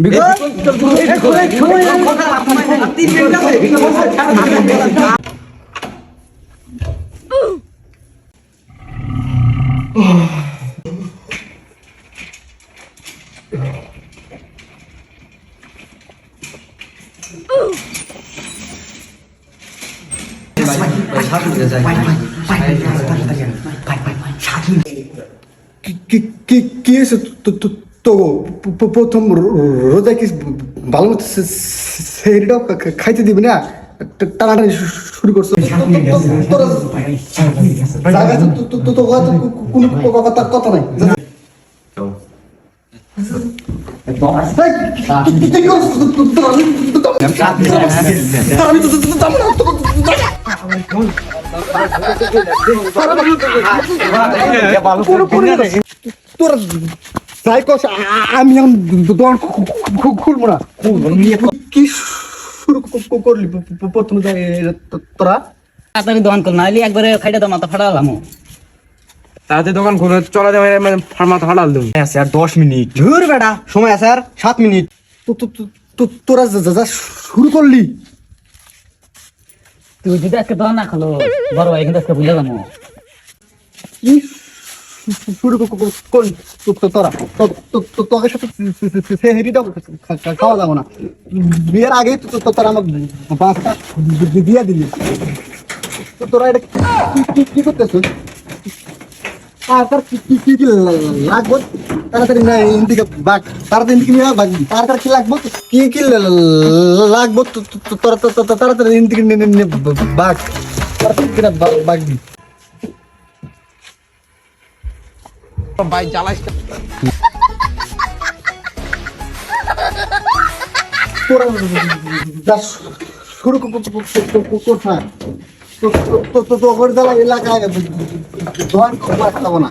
কি হয়েছে তো প্রথম রোজা কি ভালো মতো সেটাও খাইতে দিবি না? টানাটানি শুরু করছো। কোনো কথা নাই। তোরা যাই কস আমি এখন দোকান খুলবো না। কি শুরু করলি প্রথমে তোরা? তাড়াতাড়ি দোকান কর, নাইলে একবারে খাইটা দাও মাথা ফাটালাম। তাতে দোকান খুলে চলা যাবে, মাথা ফাটাল দেবো। আছে আর 10 মিনিট। ধুর বেটা, সময় আছে আর 7 মিনিট। তোরা যা শুরু করলি। তুই যদি আজকে দোকান না খালো বড় ভাই কিন্তু আজকে বুঝে যাবো। কি শুরু করলি তোরা? তোকে সাথে সেহরিটাও খাওয়া যাবো না। বিয়ের আগেই তোরা আমার বাসটা দিয়ে দিলি। তোরা এটা কি করতেছ? তার কি লাগবো তাড়াতাড়ি না ইন্দিকে বাঘ, তাড়াতাড়ি ইন্দিকে নিয়ে বাঘবি। তার কি লাগবো? কি লাগবো তাড়াতাড়ি ইন্দিকে নিয়ে বাঘ, তাড়াতাড়ি বাঘবি। ভাই জ্বালাস তোরা যা শুরু করছা তোর জ্বালা এলাকায় ধোয়ান খাবো না।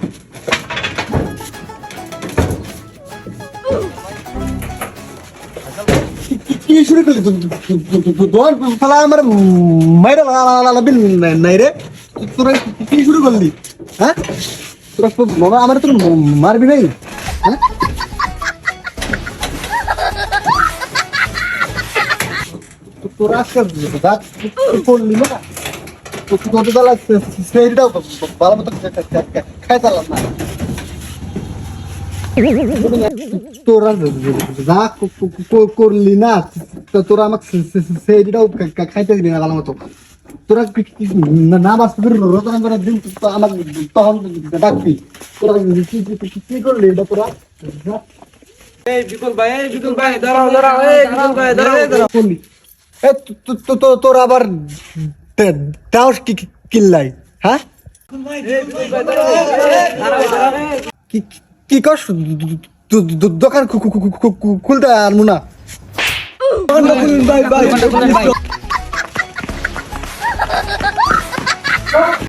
কি শুরু করলি? ধোয়ান ফেলা আমার মাইরা নাই রে। তোরা কি শুরু করলি? হ্যাঁ, তোরা আমার তোর মারবি নাই? হ্যাঁ, তোরা আজকে করলি না? সেইটাও ভালো মতো খাইতাম না। তোরা যা করলি না, তোরা আমাকে সেইটাও খাইতে দিবি না ভালো মতো। তোরা না বাঁচতে রোজা করার দিন আমাকে তখন ডাকবি। তোরা কি করলি এটা? তোরা বিপুল ভাই দাঁড়াও বিপুল ভাই দাঁড়াও। তোর আবার তাও কিল্লাই? হ্যাঁ, কি কর? দোকান খুলতে আর মুনা